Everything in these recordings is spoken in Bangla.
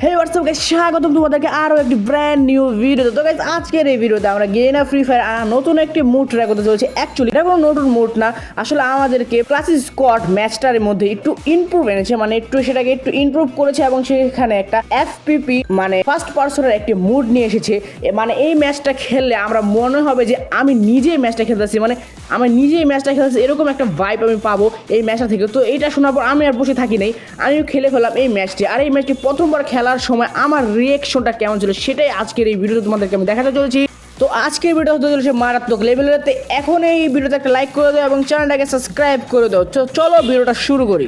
হে হোয়াটসঅ্যাপ গাইস, স্বাগতম তোমাদেরকে আরও একটি ব্র্যান্ড নিউ ভিডিওতে। তো গাইস, আজকের এই ভিডিওতে আমরা গেনা ফ্রি ফায়ার নতুন একটি মুড ট্রাই করতে চলেছি। অ্যাকচুয়ালি এটা কোনো নতুন মুড না, আসলে আমাদেরকে ক্লাসিক স্কোয়াড ম্যাচটার মধ্যে একটু ইমপ্রুভ এনেছে, মানে সেটাকে একটু ইমপ্রুভ করেছে এবং সেখানে একটা এফপিপি মানে ফার্স্ট পার্সনের একটি মুড নিয়ে এসেছে। মানে এই ম্যাচটা খেললে আমরা মনে হবে যে আমি নিজেই ম্যাচটা খেলতেছি, মানে আমি নিজেই ম্যাচটা খেলতেছি, এরকম একটা ভাইব আমি পাবো এই ম্যাচটা থেকে। তো এইটা শোনার পর আমি আর বসে থাকি নাই, আমিও খেলে ফেললাম এই ম্যাচটি। আর এই ম্যাচটি প্রথমবার খেলার সময় আমার রিয়েকশনটা কেমন ছিল সেটাই আজকের এই ভিডিওতে তোমাদেরকে আমি দেখাতে চলেছি। তো আজকের ভিডিও হতে চলেছে মারাত্মক লেভেলের। এখন এই ভিডিওতে একটা লাইক করে দাও এবং চ্যানেলটাকে সাবস্ক্রাইব করে দাও। তো চলো ভিডিওটা শুরু করি।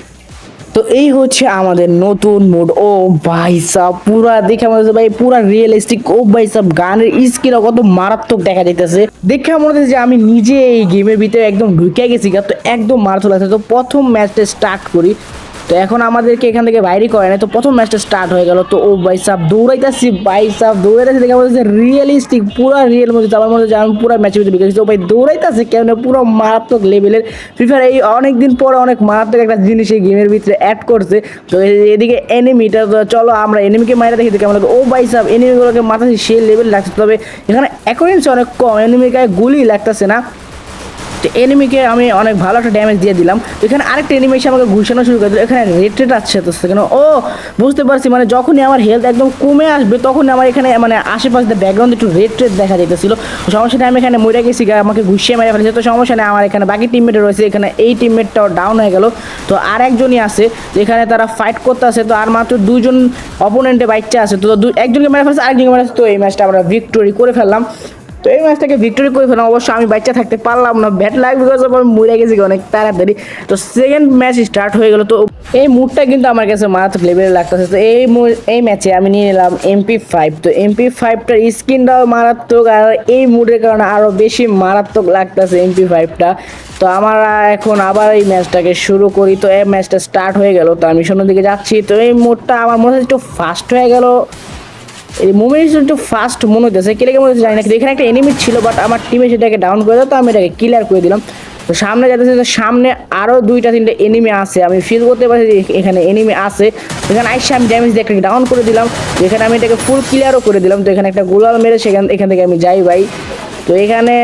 তো এই হচ্ছে আমাদের নতুন মুড। ও ভাই সাব, পুরা দেখে মনে হচ্ছে ভাই পুরা রিয়েলিস্টিক। ও ভাই সাব, গানের স্কিল কত মারাত্মক দেখা যাইতেছে, দেখে মনে হচ্ছে যে আমি নিজে এই গেমের ভিতরে একদম ঢুকে গেছি। তো একদম মারাত্মক লাগছে। তো প্রথম ম্যাচটা স্টার্ট করি। তো এখন আমাদেরকে এখান থেকে বাইরে করে না, তো প্রথম ম্যাচটা স্টার্ট হয়ে গেল। তো ও ভাই সাব দৌড়াইতেছি, ভাই সাব দৌড়াইতেছি, দেখে মনে হচ্ছে রিয়েলিস্টিক, পুরো রিয়েল মধ্যে। আমার মনে হচ্ছে আমি পুরো ম্যাচের ভিতরে ঢুকেছি। তো ভাই দৌড়াইতেছে কেন, পুরো মারাত্মক লেভেলের। ফ্রি ফায়ার এই অনেকদিন পরে অনেক মারাত্মক একটা জিনিস এই গেমের ভিতরে অ্যাড করছে। তো এদিকে এনিমিটা, চলো আমরা এনিমিকে মাইরা দেখি কেমন লাগে। ও ভাই সাব এনিমিগুলোকে মাথায় সেই লেভেল লাগছে, তবে এখানে অ্যাকুরেন্সি অনেক কম, এনিমির গায়ে গুলি লাগতেছে না। তো এনিমিকে আমি অনেক ভালো একটা ড্যামেজ দিয়ে দিলাম। তো এখানে আরেকটা এনিমি এসে আমাকে ঘুষানো শুরু করে দিল। এখানে রেড আসছে, তো সেখানে ও বুঝতে পারছি, মানে যখনই আমার হেলথ একদম কমে আসবে তখনই আমার এখানে মানে আশেপাশে ব্যাকগ্রাউন্ডে একটু রেড দেখা যেতেছিল। সমস্যা নেই, আমি এখানে মরে গেছি, আমাকে ঘুষিয়ে মেরে ফেলেছে। তো সমস্যা নেই, আমার এখানে বাকি টিমমেট রয়েছে, এখানে এই টিমমেটটাও ডাউন হয়ে গেল। তো আর একজনই আছে যেখানে তারা ফাইট করতে আছে। তো আর মাত্র দুজন অপোনেন্টে বাচ্চা আছে। তো একজনকে মেরে ফেলছে, আরেকজনকে মেরে ফেলছে। তো এই ম্যাচটা আমরা ভিক্টোরি করে ফেললাম। তো এই ম্যাচটাকে ভিক্টোরি করে ফেলাম। অবশ্য আমি বাচ্চা থাকতে পারলাম না, ব্যাট লাগ, বিকজ আমি মরে গেছি অনেক তাড়াতাড়ি। তো সেকেন্ড ম্যাচ স্টার্ট হয়ে গেল। তো এই মুডটা কিন্তু আমার কাছে মারাত্মক লেভেলে লাগতেছে। তো এই ম্যাচে আমি নিয়ে নিলাম MP5। তো MP5টার স্কিনটাও মারাত্মক, আর এই মুডের কারণে আরও বেশি মারাত্মক লাগতেছে MP5টা। তো আমরা এখন আবার এই ম্যাচটাকে শুরু করি। তো এই ম্যাচটা স্টার্ট হয়ে গেল। তো আমি সামনের দিকে যাচ্ছি। তো এই মুডটা আমার মনে হচ্ছে একটু ফাস্ট হয়ে গেল, এই মুভমেন্ট একটু ফাস্ট মনে হতেছে, কেলে মনে হচ্ছে জানি না। কিন্তু এখানে একটা এনিমি ছিল, বাট আমার টিমে সেটাকে ডাউন করে দাও, তো আমি এটাকে ক্লিয়ার করে দিলাম। তো সামনে যাতেছে, তো সামনে আরও দুইটা তিনটে এনিমি আছে, আমি ফিল করতে পারছি যে এখানে এনিমি আছে। এখানে আইসে আমি ড্যামেজ দিয়ে একটা ডাউন করে দিলাম। তো এখানে আমি এটাকে ফুল ক্লিয়ারও করে দিলাম। তো এখানে একটা গোলাল মেরে এখান থেকে আমি যাই ভাই। তো এখানে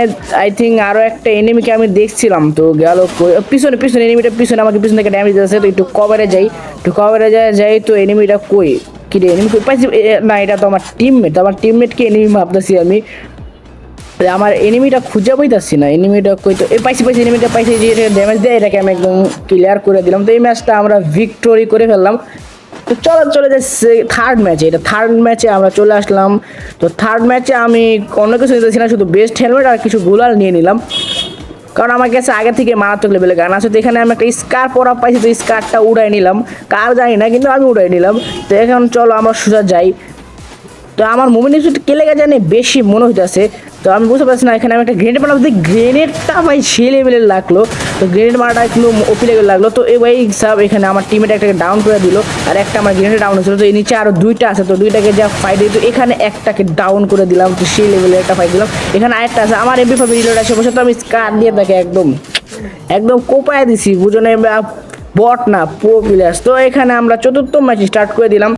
আই থিঙ্ক আরও একটা এনিমিকে আমি দেখছিলাম, তো গেল পিছনে পিছনে এনিমিটা পিছনে আমাকে পিছন থেকে ড্যামেজ দিতেছে। তো একটু কভারে যাই। তো এনিমিটা কই, কি রে এনিমি পাইছি না, এটা তো আমার টিমমেট। তো আমার টিমমেটকে এনিমি ভাবতেছি আমি, আমার এনিমিটা খুঁজে পাইতাছি না। এনিমিটা কই, তো পাইছি এনিমিটা পাইছি, যে ড্যামেজ দেয় এটাকে আমি একদম ক্লিয়ার করে দিলাম। তো এই ম্যাচটা আমরা ভিক্টোরি করে ফেললাম। তো চলে যাচ্ছে থার্ড ম্যাচে। এটা থার্ড ম্যাচে আমরা চলে আসলাম। তো থার্ড ম্যাচে আমি অন্য কিছু নিতেছি না, শুধু বেস্ট হেলমেট আর কিছু গুলাল নিয়ে নিলাম, কারণ আমার কাছে আগে থেকে মারাত্মক লেভেলের গান আছে। তো এখানে আমি একটা স্কার পরা পাইছি, তো স্কারটা উড়াই নিলাম, কার জানি না, কিন্তু আমি উড়াই নিলাম। তো এখন চলো আমরা সোজা যাই। তো আমার মুভমেন্ট একটু কেলে জানে বেশি মনে হইতেছে। তো আমি বুঝতে পারছি না, এখানে আমি একটা গ্রেনেড মারলাম, গ্রেনেডটা ভাই সে লেভেলের লাগলো। তো গ্রেনেড মারাটা একটু ওপি লেভেল লাগলো। তো এই ভাই সব এখানে আমার টিমের একটাকে ডাউন করে দিল, আর একটা আমার গ্রেনেড ডাউন হয়েছিল। তো এই নিচে আরও দুইটা আছে, তো দুইটাকে যা ফাইট দিই। তো এখানে একটাকে ডাউন করে দিলাম, তো সেই লেভেলের একটা ফাইট দিলাম। এখানে আরেকটা আছে, আমার MP5 রিলোড আছে, বসে তো আমি স্কার দিয়ে তাকে একদম কোপায় দিছি, বুঝনে বট না প্রো প্লেয়ার্স। তো এখানে আমরা চতুর্থ ম্যাচ স্টার্ট করে দিলাম।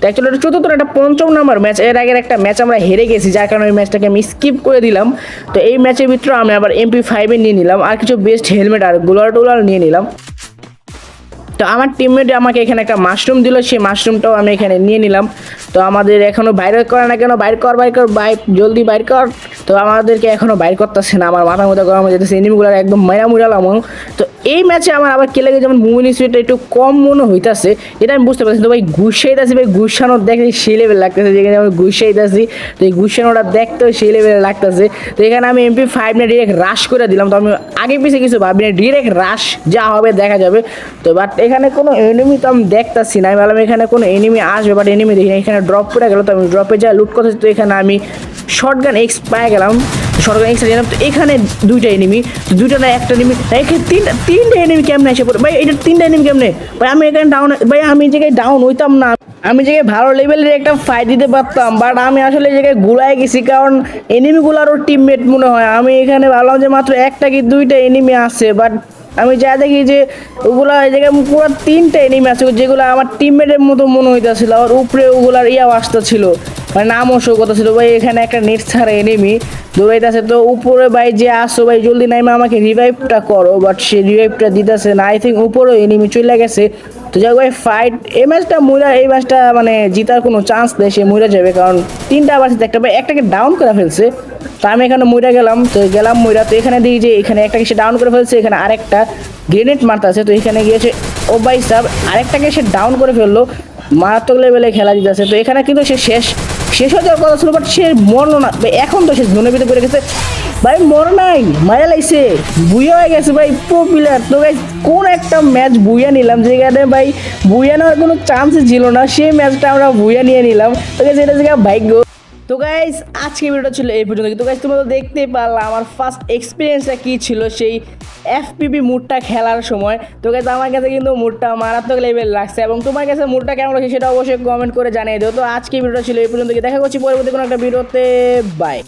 অ্যাকচুয়ালি এটা চতুর্থ একটা পঞ্চম নাম্বার ম্যাচ। এর আগের একটা ম্যাচ আমরা হেরে গেছি, যার কারণে ওই ম্যাচটাকে আমি স্কিপ করে দিলাম। তো এই ম্যাচের ভিতরে আমি আবার MP5 নিয়ে নিলাম, আর কিছু বেস্ট হেলমেট আর গোলার নিয়ে নিলাম। তো আমার টিমমেট আমাকে এখানে একটা মাশরুম দিল, সেই মাশরুমটাও আমি এখানে নিয়ে নিলাম। তো আমাদের এখনও বাইর করে না কেন, বাইর কর জলদি বাইর কর। তো আমাদেরকে এখনও বাইর করতেছে না, আমার মাথার মধ্যে গরম হয়ে যেতেছে, এনিমিগুলো একদম মাইরা মুড়ালাম। তো এই ম্যাচে আমার আবার কে লাগে যেমন মুভিং স্পিডটা একটু কম মনে হইতেছে, এটা আমি বুঝতে পারছি। তো ভাই ঘুষাইতেছি, ভাই ঘুষানোর দেখে সেই লেভেল লাগতেছে, যেখানে আমি ঘুষাইতেছি। তো এই ঘুষানোটা দেখতেও সেই লেভেলে লাগতেছে। তো এখানে আমি MP5 নিয়ে ডিরেক্ট রাশ করে দিলাম। তো আমি আগে পিছিয়ে কিছু ভাবি না, ডিরেক্ট রাশ, যা হবে দেখা যাবে। তো বাট এখানে কোনো এনিমি তো আমি দেখতেছি না, আমি ভাবলাম এখানে কোনো এনিমি আসবে, বাট এনিমি দেখি না। এখানে ড্রপ করে গেল, তো আমি ড্রপে যা লুট করতেছি। তো এখানে আমি শর্টগান এক্স পায়ে গেলাম, শর্টগান এক্স গেলাম। তো এখানে দুইটা এনিমি, তো দুইটা না একটা এনিমি, এখানে তিনটা এনিমি কেমনে এসে পড়ে ভাই, এটা তিনটা এনিমি কেমনে ভাই? আমি এখানে ডাউন ভাই, আমি এই জায়গায় ডাউন হইতাম না, আমি জায়গায় ভালো লেভেলের একটা ফাইট দিতে পারতাম, বাট আমি আসলে এই জায়গায় গুলাই গেছি, কারণ এনিমিগুলোরও টিমমেট মনে হয়। আমি এখানে ভাবলাম যে মাত্র একটা কি দুইটা এনিমি আছে, বাট আমি যা দেখি যে ওগুলা এই জায়গায় পুরো 3টা এনিমি আছে যেগুলো আমার টিমমেটের মতো মনে হইতেছিল, আর উপরে ওগুলার ইয়াও আসতেছিল, মানে নামও শো কথা ছিল ভাই। এখানে একটা নেট ছাড়া এনিমি দৌড়াইতেছে, তো উপরে ভাই যে আসো ভাই জলদি নাইমা আমাকে রিভাইভটা করো, বাট সে রিভাইভটা দিতেছে না। আই থিঙ্ক উপরেও এনিমি চলে গেছে। তো যাই ভাই ফাইট এই ম্যাচটা মানে জিতার কোনো চান্স নেই, সে মরে যাবে, কারণ 3টা আবার একটা ভাই একটাকে ডাউন করে ফেলছে। তো আমি এখানে মইরা গেলাম, তো গেলাম মইরা, তো এখানে দেখি যে এখানে একটাকে সে ডাউন করে ফেলছে, এখানে আরেকটা গ্রেনেড মারতেছে, তো এখানে গিয়েছে ও ভাই সাহেব আরেকটাকে সে ডাউন করে ফেললো, মারাত্মক লেভেলে খেলা দিতেছে। তো এখানে কিন্তু সে শেষ হয়ে যাওয়ার কথা ছিল, বাট সে মরলো না ভাই, এখন তো সে জোনের ভিতরে পড়ে গেছে ভাই, মর নাই মারা লাইছে, বুইয়া হয়ে গেছে ভাই প্রো প্লেয়ার। তো ভাই কোন একটা ম্যাচ বুইয়া নিলাম যেখানে ভাই বুইয়া নেওয়ার কোনো চান্সই ছিল না, সেই ম্যাচটা আমরা বুইয়া নিয়ে নিলাম। তো গাইস এটা জায়গা ভাগ্য। তো গাইস আজকে ভিডিওটা ছিল এই পর্যন্ত। তো গাইস তোমরা তো দেখতেই পারলা আমার ফার্স্ট এক্সপিরিয়েন্সটা কী ছিল সেই এফপিপি মুডটা খেলার সময়। তো গাইস আমার কাছে কিন্তু মুডটা মারাত্মক লেভেল লাগছে, এবং তোমার কাছে মুডটা কেমন লাগছে সেটা অবশ্যই কমেন্ট করে জানিয়ে দিও। তো আজকে ভিডিওটা ছিল এই পর্যন্ত, দেখা করছি পরবর্তী কোনো একটা ভিডিওতে, বাই।